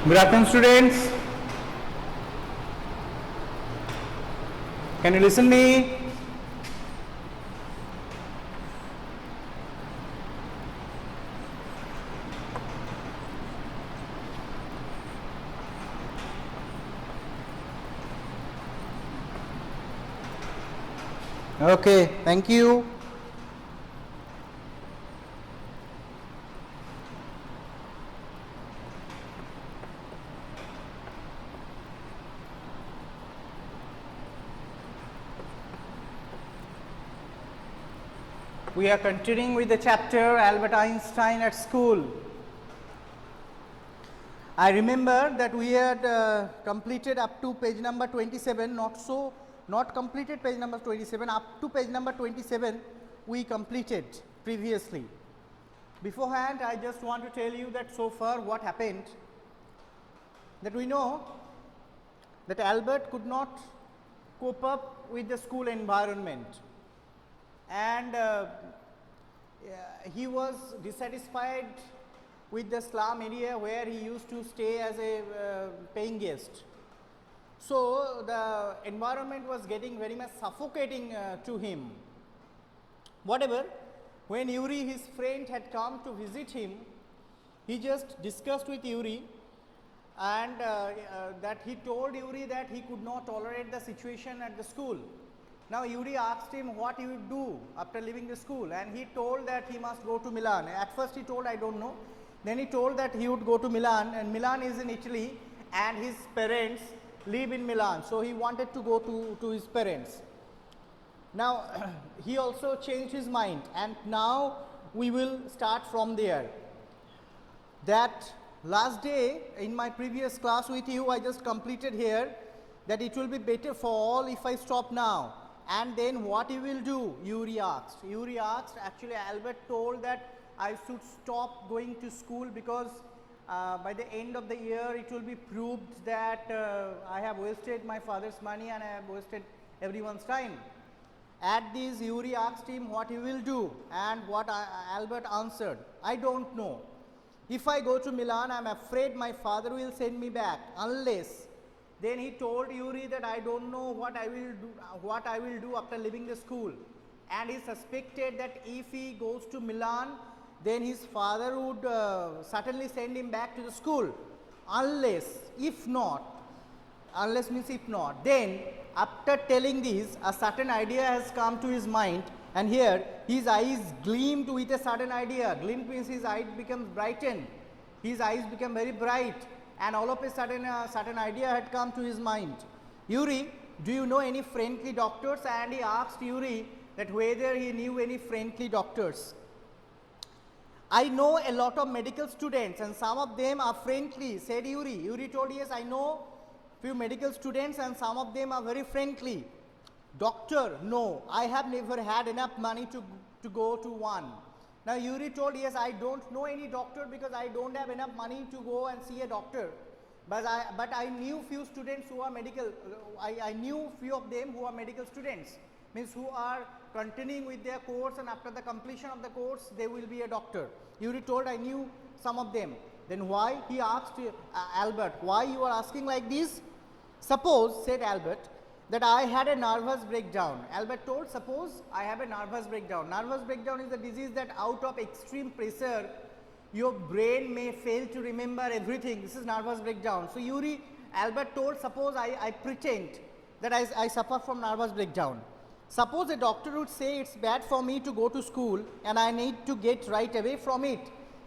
Good afternoon, students. Can you listen me? Okay, thank you. We are continuing with the chapter Albert Einstein at School. I remember that we had completed up to page number 27, not completed page number 27, up to page number 27 we completed previously. Beforehand, I just want to tell you that so far what happened, that we know that Albert could not cope up with the school environment. And he was dissatisfied with the slum area where he used to stay as a paying guest. So the environment was getting very much suffocating to him. Whatever, when Yuri, his friend, had come to visit him, he just discussed with Yuri, and that he told Yuri that he could not tolerate the situation at the school. Now Yuri asked him what he would do after leaving the school, and he told that he must go to Milan. At first he told, I don't know. Then he told that he would go to Milan, and Milan is in Italy and his parents live in Milan. So he wanted to go to his parents. Now he also changed his mind, and now we will start from there. That last day in my previous class with you, I just completed here that it will be better for all if I stop now. And then what you will do? Yuri asked. Yuri asked, actually Albert told that I should stop going to school because by the end of the year it will be proved that I have wasted my father's money and I have wasted everyone's time. At this, Yuri asked him what he will do, and what Albert answered, I don't know. If I go to Milan, I am afraid my father will send me back, unless. Then he told Yuri that I don't know what I will do after leaving the school, and he suspected that if he goes to Milan, then his father would certainly send him back to the school, unless if not, then after telling this, a certain idea has come to his mind, and here his eyes gleamed with a certain idea. Gleamed means his eyes becomes brightened, his eyes become very bright, and all of a sudden a certain idea had come to his mind. Yuri, do you know any friendly doctors? And he asked Yuri that whether he knew any friendly doctors. I know a lot of medical students and some of them are friendly, said Yuri. Yuri told, yes, I know few medical students and some of them are very friendly. Doctor, no, I have never had enough money to go to one. Now Yuri told, yes, I don't know any doctor because I don't have enough money to go and see a doctor. But I knew few students who are medical, I knew few of them who are medical students, means who are continuing with their course, and after the completion of the course they will be a doctor. Yuri told, I knew some of them. Then why? He asked Albert, why you are asking like this? Suppose, said Albert, that I had a nervous breakdown. Albert told, suppose I have a nervous breakdown. Nervous breakdown is a disease that out of extreme pressure, your brain may fail to remember everything. This is nervous breakdown. So Albert told, suppose I pretend that I suffer from nervous breakdown. Suppose a doctor would say it's bad for me to go to school and I need to get right away from it.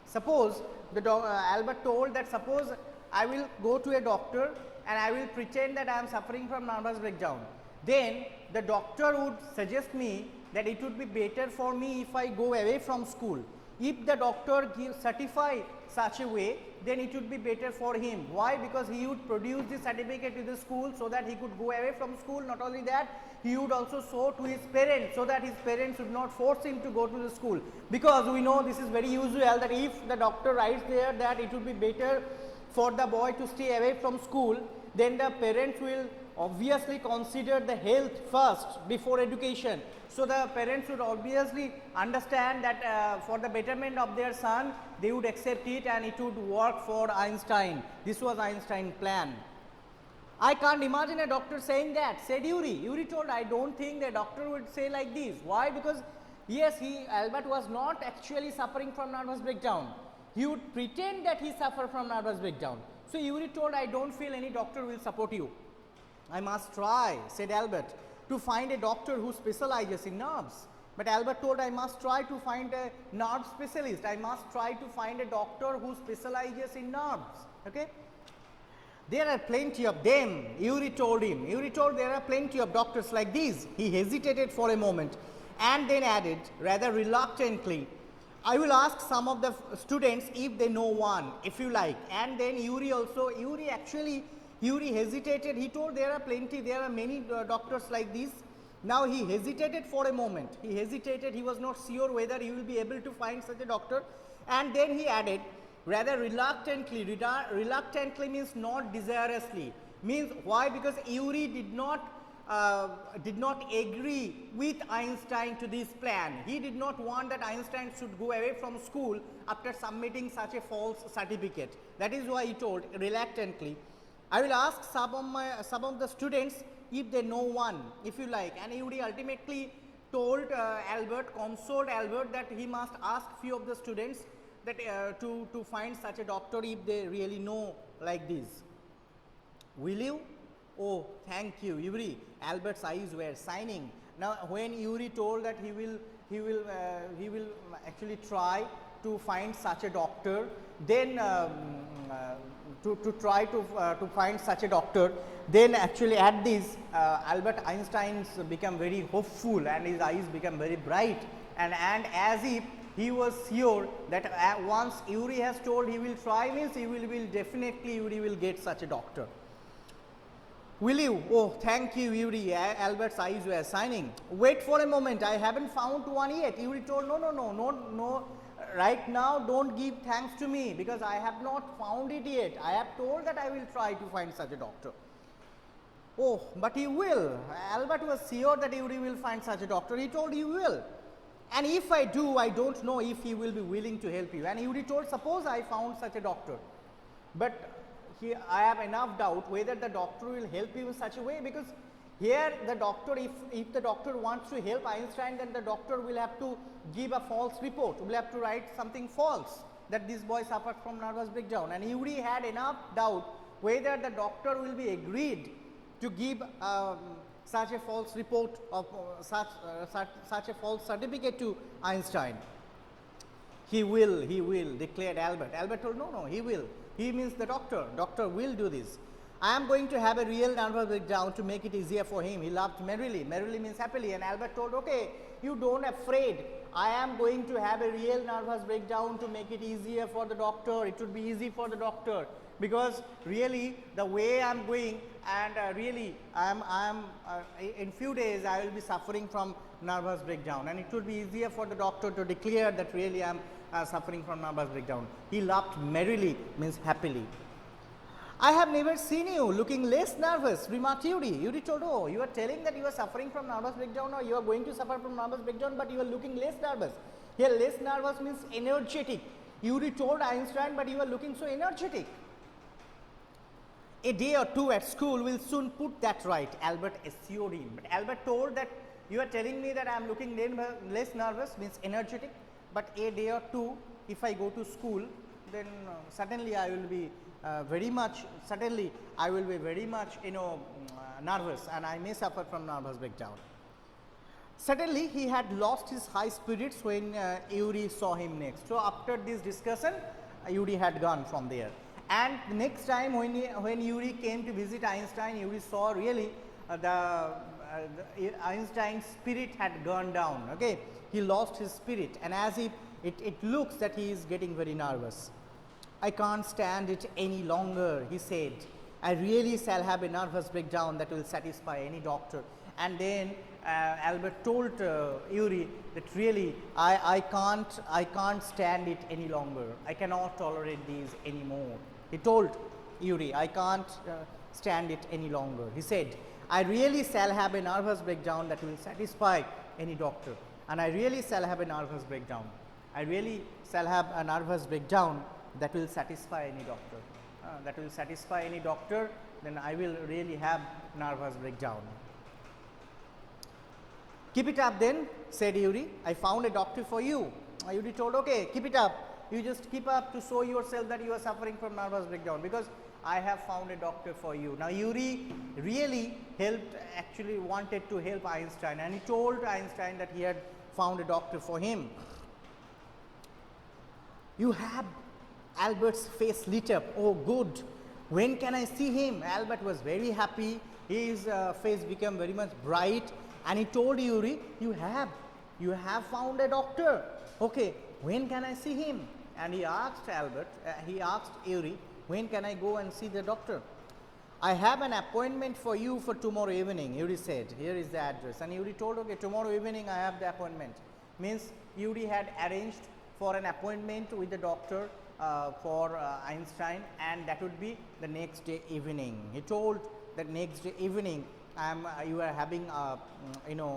Suppose, Albert told that suppose I will go to a doctor and I will pretend that I am suffering from nervous breakdown. Then the doctor would suggest me that it would be better for me if I go away from school. If the doctor certify such a way, then it would be better for him. Why? Because he would produce the certificate to the school so that he could go away from school. Not only that, he would also show to his parents so that his parents would not force him to go to the school. Because we know this is very usual that if the doctor writes there that it would be better for the boy to stay away from school, then the parents will obviously consider the health first before education. So the parents would obviously understand that for the betterment of their son, they would accept it and it would work for Einstein. This was Einstein's plan. I can't imagine a doctor saying that, said Yuri. Yuri told, I don't think the doctor would say like this. Why? Because yes, Albert was not actually suffering from nervous breakdown. He would pretend that he suffered from nervous breakdown. So Yuri told, I don't feel any doctor will support you. I must try, said Albert, to find a doctor who specializes in nerves. But Albert told, I must try to find a nerve specialist. I must try to find a doctor who specializes in nerves. Okay? There are plenty of them, Yuri told him. Yuri told, there are plenty of doctors like these. He hesitated for a moment and then added, rather reluctantly, I will ask some of the students if they know one, if you like. And then Yuri hesitated. He told, there are many doctors like this. Now he hesitated for a moment. He hesitated. He was not sure whether he will be able to find such a doctor. And then he added, rather reluctantly. Reluctantly means not desirously. Means why? Because Yuri did not agree with Einstein to this plan. He did not want that Einstein should go away from school after submitting such a false certificate. That is why he told reluctantly, I will ask some of the students if they know one, if you like. And Yuri ultimately told consoled Albert that he must ask few of the students that to find such a doctor if they really know like this. Will you? Oh, thank you, Yuri. Albert's eyes were shining. Now, when Yuri told that he will actually try to find such a doctor, then to find such a doctor, then actually at this, Albert Einstein became very hopeful and his eyes became very bright, and as if he was sure that once Yuri has told he will try, means Yuri will get such a doctor. Will you? Oh, thank you, Yuri. Albert's eyes were shining. Wait for a moment, I haven't found one yet. Yuri told, no. Right now, don't give thanks to me because I have not found it yet. I have told that I will try to find such a doctor. Oh, but he will. Albert was sure that Yuri will find such a doctor. He told he will. And if I do, I don't know if he will be willing to help you. And Yuri told, suppose I found such a doctor. But here I have enough doubt whether the doctor will help you in such a way, because here the doctor, if the doctor wants to help Einstein, then the doctor will have to give a false report, will have to write something false that this boy suffered from nervous breakdown. And Yuri had enough doubt whether the doctor will be agreed to give such a false report of such a false certificate to Einstein. He will, declared Albert. Albert told, no, he will. He means the doctor. Doctor will do this. I am going to have a real nervous breakdown to make it easier for him. He laughed merrily. Merrily means happily. And Albert told, okay, you don't afraid. I am going to have a real nervous breakdown to make it easier for the doctor. It would be easy for the doctor, because really the way I am going, and really in few days I will be suffering from nervous breakdown, and it would be easier for the doctor to declare that really I am suffering from nervous breakdown. He laughed merrily means happily. I have never seen you looking less nervous, remarked Yuri. Yuri told, oh, you are telling that you are suffering from nervous breakdown, or you are going to suffer from nervous breakdown, but you are looking less nervous. Here less nervous means energetic. Yuri told Einstein, but you are looking so energetic. A day or two at school will soon put that right, Albert assured him. But Albert told that you are telling me that I am looking less nervous, means energetic, but a day or two, if I go to school, then suddenly I will be very much nervous, and I may suffer from nervous breakdown. Suddenly he had lost his high spirits when Yuri saw him next. So after this discussion, Yuri had gone from there. And the next time when Yuri came to visit Einstein, Yuri saw really Einstein's spirit had gone down. Okay, he lost his spirit, and as if it looks that he is getting very nervous. I can't stand it any longer, he said. I really shall have a nervous breakdown that will satisfy any doctor. And then Albert told Yuri that really I can't stand it any longer. I cannot tolerate these anymore. He told Yuri, I can't stand it any longer. He said, I really shall have a nervous breakdown that will satisfy any doctor. And I really shall have a nervous breakdown. I really shall have a nervous breakdown that will satisfy any doctor. That will satisfy any doctor, then I will really have nervous breakdown. Keep it up then, said Yuri. I found a doctor for you. Yuri told, okay, keep it up. You just keep up to show yourself that you are suffering from nervous breakdown, because I have found a doctor for you. Now Yuri really helped, actually wanted to help Einstein, and he told Einstein that he had found a doctor for him. You have Albert's face lit up. Oh good, when can I see him? Albert was very happy. His face became very much bright, and he told Yuri, you have found a doctor. Okay, when can I see him? And he asked Yuri, when can I go and see the doctor? I have an appointment for you for tomorrow evening, Yuri said. Here is the address. And Yuri told, okay, tomorrow evening I have the appointment. Means Yuri had arranged for an appointment with the doctor for Einstein, and that would be the next day evening. He told that next day evening you are having a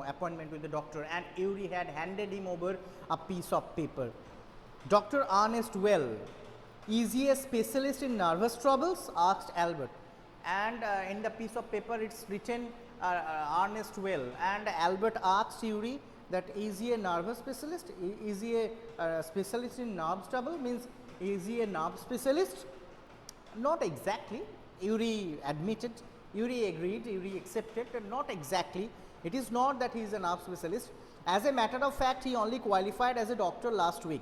appointment with the doctor, and Yuri had handed him over a piece of paper. Dr. Ernest Well, is he a specialist in nervous troubles? Asked Albert. And in the piece of paper it's written Ernest Well, and Albert asked Yuri that is he a nervous specialist? Is he a specialist in nerve trouble? Means is he a nerve specialist? Not exactly. Yuri admitted, Yuri agreed, Yuri accepted, not exactly. It is not that he is a nerve specialist. As a matter of fact, he only qualified as a doctor last week.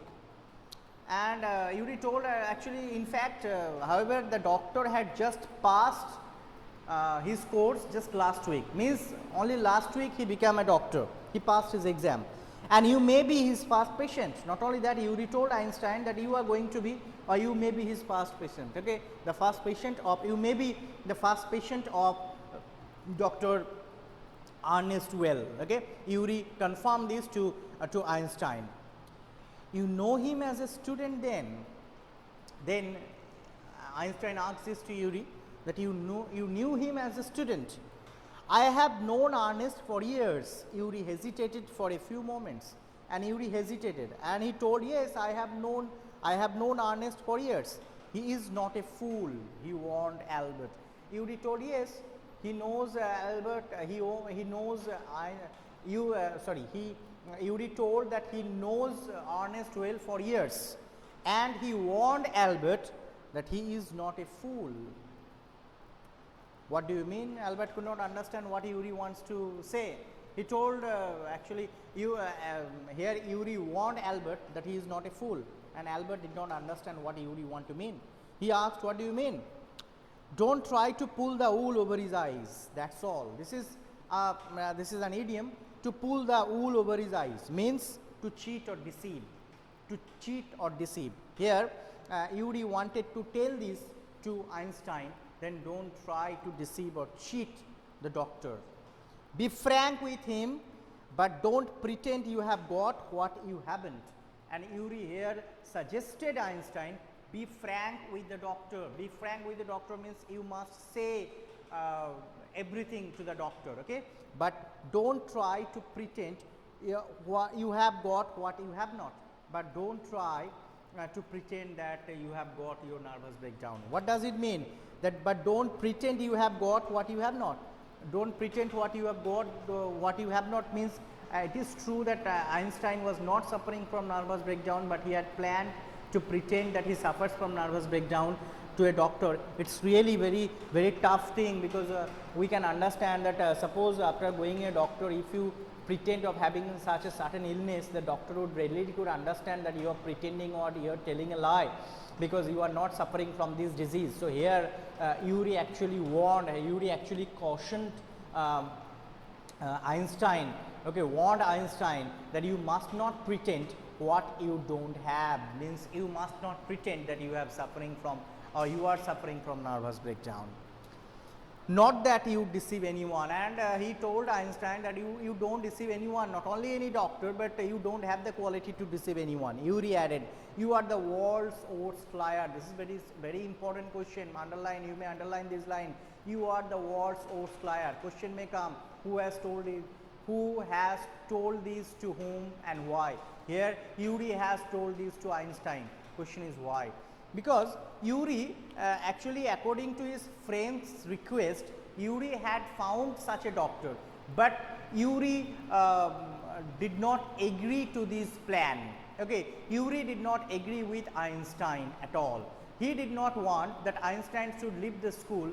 And Yuri told, actually, in fact, however, the doctor had just passed his course just last week. Means only last week he became a doctor. He passed his exam. And you may be his first patient. Not only that, Yuri told Einstein that you are going to be, or you may be his first patient. Okay, the first patient of, you may be the first patient of Dr. Ernest Well. Okay, Yuri confirmed this to Einstein. You know him as a student then? Then Einstein asked this to Yuri, that you knew him as a student. I have known Ernest for years. Yuri hesitated for a few moments, and Yuri hesitated, and he told, yes, I have known Ernest for years. He is not a fool, he warned Albert. Yuri told, yes, he knows Albert, he knows Yuri told that he knows Ernest well for years, and he warned Albert that he is not a fool. What do you mean? Albert could not understand what Yuri wants to say. He told, actually, here Yuri warned Albert that he is not a fool, and Albert did not understand what Yuri want to mean. He asked, what do you mean? Don't try to pull the wool over his eyes. That's all. This is an idiom. To pull the wool over his eyes means to cheat or deceive. To cheat or deceive. Here, Yuri wanted to tell this to Einstein. Then don't try to deceive or cheat the doctor. Be frank with him, but don't pretend you have got what you haven't. And Yuri here suggested Einstein, be frank with the doctor. Be frank with the doctor means you must say everything to the doctor, okay? But don't try to pretend you have got what you have not. But don't try to pretend that you have got your nervous breakdown. What does it mean? That, but don't pretend you have got what you have not. Don't pretend what you have got, what you have not means it is true that Einstein was not suffering from nervous breakdown, but he had planned to pretend that he suffers from nervous breakdown to a doctor. It's really very tough thing, because we can understand that suppose after going a doctor, if you pretend of having such a certain illness, the doctor would really could understand that you are pretending or you are telling a lie, because you are not suffering from this disease. So here Yuri actually warned, Yuri actually cautioned Einstein, okay, warned Einstein that you must not pretend what you don't have. Means you must not pretend that you have suffering from, or you are suffering from nervous breakdown. Not that you deceive anyone. And he told Einstein that you don't deceive anyone, not only any doctor, but you don't have the quality to deceive anyone. Yuri added, you are the world's worst liar. This is very important question. Underline, you may underline this line. You are the world's worst liar. Question may come, who has told it? Who has told this to whom and why? Here Yuri has told this to Einstein. Question is why? Because Yuri actually, according to his friend's request, Yuri had found such a doctor, but Yuri did not agree to this plan. Okay, Yuri did not agree with Einstein at all. He did not want that Einstein should leave the school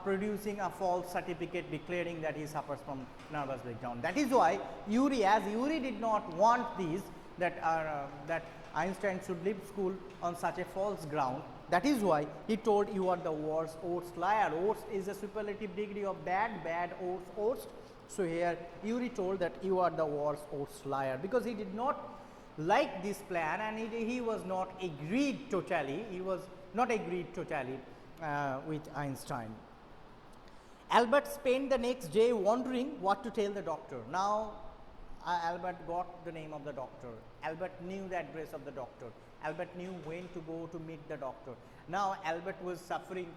producing a false certificate declaring that he suffers from nervous breakdown. That is why Yuri, as Yuri did not want this, that Einstein should leave school on such a false ground. That is why he told, you are the worst liar. Worst is a superlative degree of bad, worst. So here Yuri told that you are the worst liar, because he did not like this plan, and he was not agreed totally. He was not agreed totally with Einstein. Albert spent the next day wondering what to tell the doctor. Now Albert got the name of the doctor. Albert knew the address of the doctor. Albert knew when to go to meet the doctor. Now Albert was suffering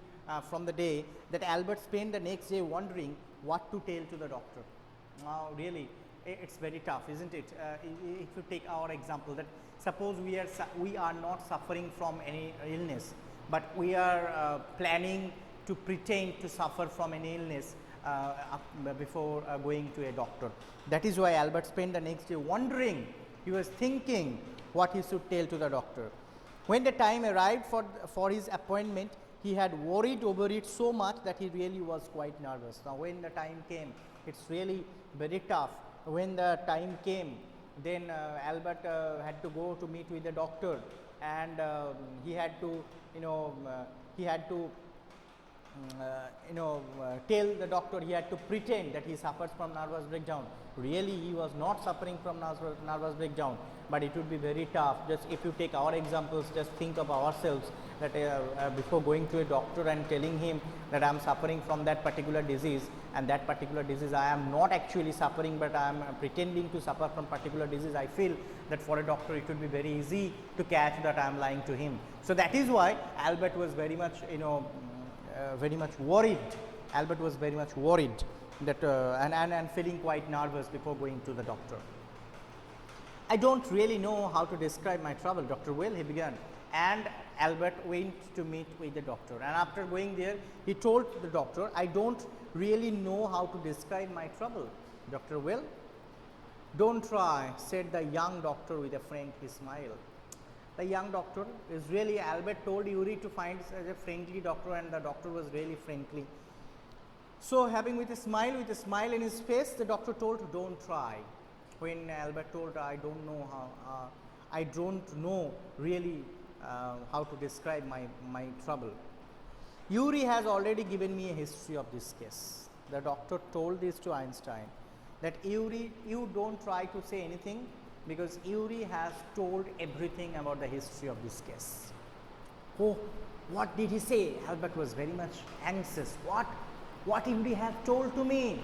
from the day that Albert spent the next day wondering what to tell to the doctor. Now really it's very tough, isn't it? If you take our example, that suppose we are not suffering from any illness, but we are planning to pretend to suffer from an illness before going to a doctor. That is why Albert spent the next day wondering. He was thinking what he should tell to the doctor. When the time arrived for his appointment, he had worried over it so much that he really was quite nervous. Now when the time came, it's really very tough. When the time came, then Albert had to go to meet with the doctor, and he had to tell the doctor, he had to pretend that he suffers from nervous breakdown. Really he was not suffering from nervous breakdown, but it would be very tough. Just if you take our examples, just think of ourselves that before going to a doctor and telling him that I am suffering from that particular disease, and that particular disease I am not actually suffering, but I am pretending to suffer from particular disease, I feel that for a doctor it would be very easy to catch that I am lying to him. So that is why Albert was very much worried. Albert was very much worried that and feeling quite nervous before going to the doctor. I don't really know how to describe my trouble, Dr. Well, he began. And Albert went to meet with the doctor, and after going there, he told the doctor, I don't really know how to describe my trouble. Dr. Well, don't try, said the young doctor with a friendly smile. The young doctor is really, Albert told Yuri to find a friendly doctor, and the doctor was really friendly. So having with a smile in his face, the doctor told, don't try. When Albert told, I don't know really how to describe my trouble. Yuri has already given me a history of this case. The doctor told this to Einstein, that Yuri, you don't try to say anything, because Yuri has told everything about the history of this case. Oh, what did he say? Albert was very much anxious. What Yuri has told to me?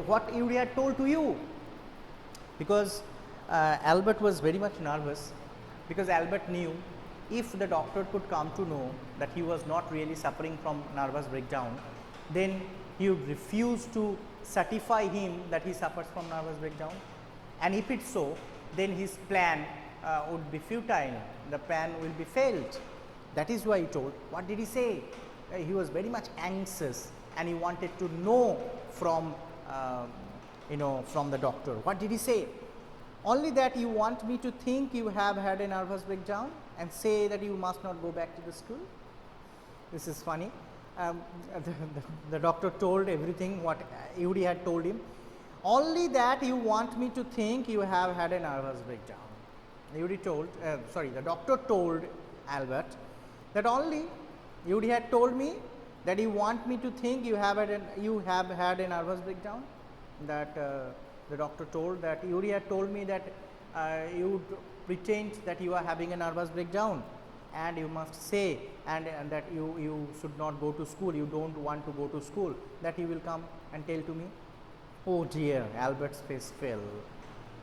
What Yuri had told to you? Because Albert was very much nervous, because Albert knew if the doctor could come to know that he was not really suffering from nervous breakdown, then he would refuse to certify him that he suffers from nervous breakdown. And if it's so, then his plan would be futile, the plan will be failed. That is why he told. What did he say? He was very much anxious, and he wanted to know from the doctor. What did he say? Only that you want me to think you have had a nervous breakdown and say that you must not go back to the school? This is funny. The doctor told everything what Yuri had told him. Only that you want me to think you have had a nervous breakdown. Yuri told, the doctor told Albert that only Yuri had told me that you want me to think you have had a nervous breakdown. That the doctor told that Yuri had told me that you would pretend that you are having a nervous breakdown, and you must say and that you should not go to school, you don't want to go to school, that you will come and tell to me. Oh dear, Albert's face fell.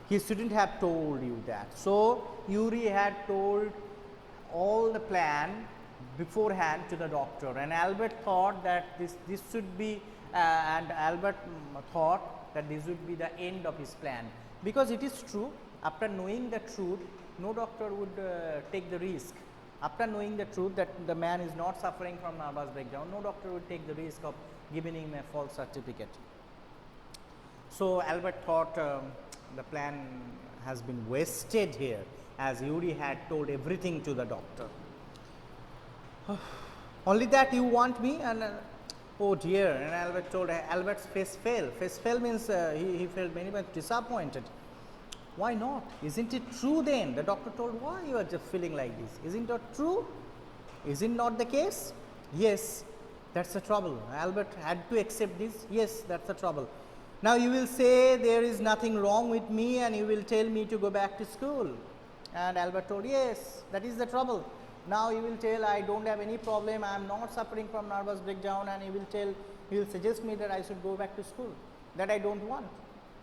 He shouldn't have told you that. So Yuri had told all the plan beforehand to the doctor, and Albert thought that this should be and Albert thought that this would be the end of his plan, because it is true, after knowing the truth, no doctor would take the risk. After knowing the truth that the man is not suffering from nervous breakdown, no doctor would take the risk of giving him a false certificate. So Albert thought the plan has been wasted here, as Yuri had told everything to the doctor. Only that you want me? And oh dear. And Albert told, Albert's face fell. Face fell means he felt very much disappointed. Why not? Isn't it true then? The doctor told, why you are just feeling like this? Isn't it true? Is it not the case? Yes, that's the trouble. Albert had to accept this. Yes, that's the trouble. Now you will say there is nothing wrong with me and you will tell me to go back to school. And Albert told, yes, that is the trouble. Now you will tell I don't have any problem, I am not suffering from nervous breakdown, and you will suggest me that I should go back to school. That I don't want.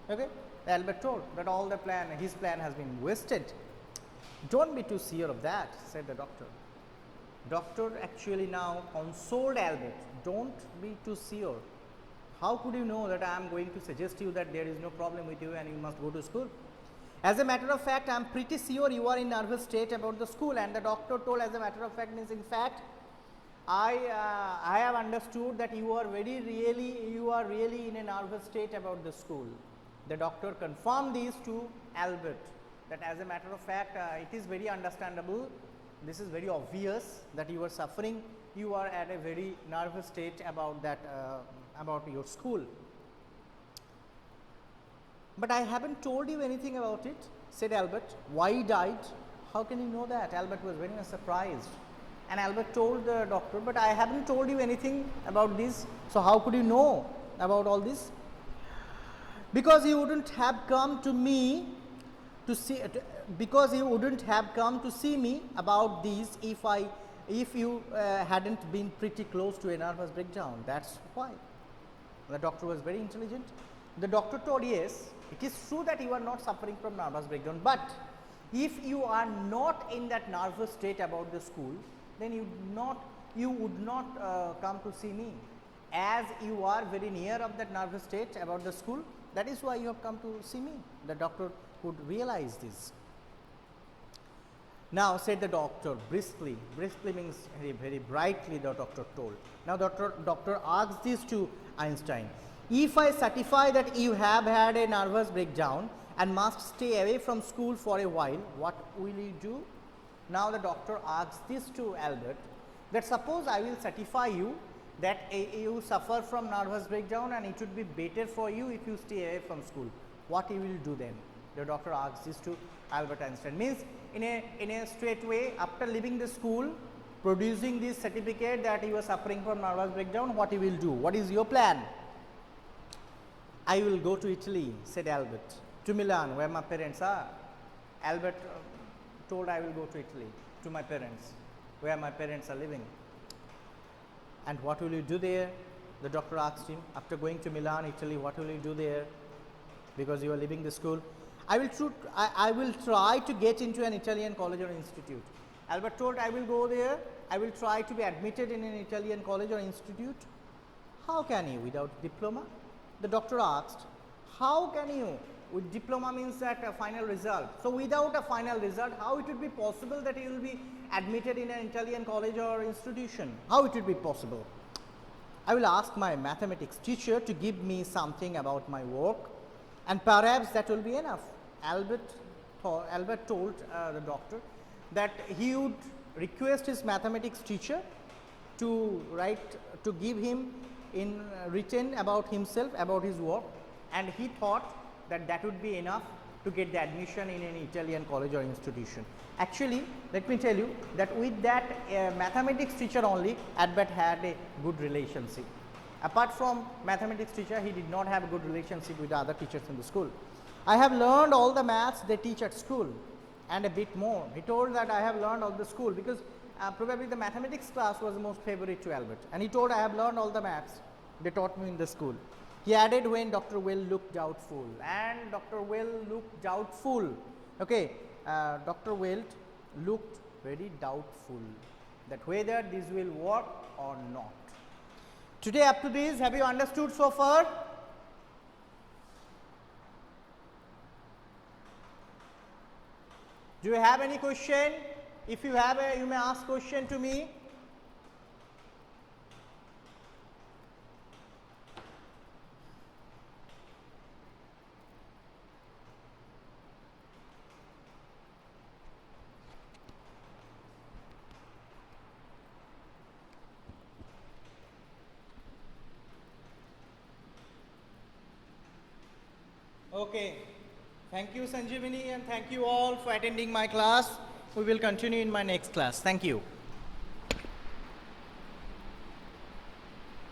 Okay? Albert told that all the plan, his plan has been wasted. Don't be too sure of that, said the doctor. Doctor actually now consoled Albert. Don't be too sure. How could you know that I am going to suggest you that there is no problem with you and you must go to school? As a matter of fact, I am pretty sure you are in nervous state about the school. And the doctor told, as a matter of fact, means in fact, I have understood that you are really in a nervous state about the school. The doctor confirmed this to Albert, that as a matter of fact, it is very understandable, this is very obvious that you are suffering, you are at a very nervous state about that, about your school. But I haven't told you anything about it, said Albert. Why he died? How can you know that? Albert was very much surprised. And Albert told the doctor, but I haven't told you anything about this, so how could you know about all this? Because you wouldn't have come to me to see, because you wouldn't have come to see me about these if you hadn't been pretty close to a nervous breakdown. That's why. The doctor was very intelligent. The doctor told, yes, it is true that you are not suffering from nervous breakdown, but if you are not in that nervous state about the school, then you would not come to see me. As you are very near of that nervous state about the school, that is why you have come to see me. The doctor could realize this. Now, said the doctor briskly means very brightly, the doctor told. Now, doctor asked this to Einstein. If I certify that you have had a nervous breakdown and must stay away from school for a while, what will you do? Now, the doctor asked this to Albert, that suppose I will certify you that you suffer from nervous breakdown and it would be better for you if you stay away from school. What you will do then? The doctor asked this to Albert Einstein. Means in a straight way, after leaving the school, producing this certificate that you are suffering from nervous breakdown, what you will do? What is your plan? I will go to Italy, said Albert, to Milan, where my parents are. Albert told, I will go to Italy, to my parents, where my parents are living. And what will you do there? The doctor asked him, after going to Milan, Italy, what will you do there? Because you are leaving the school. I will try to get into an Italian college or institute. Albert told, I will go there, I will try to be admitted in an Italian college or institute. How can you without diploma? The doctor asked, how can you? With diploma means that a final result. So without a final result, how it would be possible that you will be admitted in an Italian college or institution? How it would be possible? I will ask my mathematics teacher to give me something about my work, and perhaps that will be enough. Albert told the doctor that he would request his mathematics teacher to give him in written about himself, about his work, and he thought that that would be enough to get the admission in an Italian college or institution. Actually, let me tell you that with that mathematics teacher only, Albert had a good relationship. Apart from mathematics teacher, he did not have a good relationship with the other teachers in the school. I have learned all the maths they teach at school and a bit more. He told that I have learned all the school, because probably the mathematics class was the most favorite to Albert, and he told, I have learned all the maths they taught me in the school. He added when Dr. Well looked doubtful, and Dr. Well looked doubtful. Okay, Dr. Well looked very doubtful. that whether this will work or not. Today up to this, have you understood so far? Do you have any question? If you have you may ask question to me. Okay. Thank you, Sanjeevani, and thank you all for attending my class. We will continue in my next class. Thank you.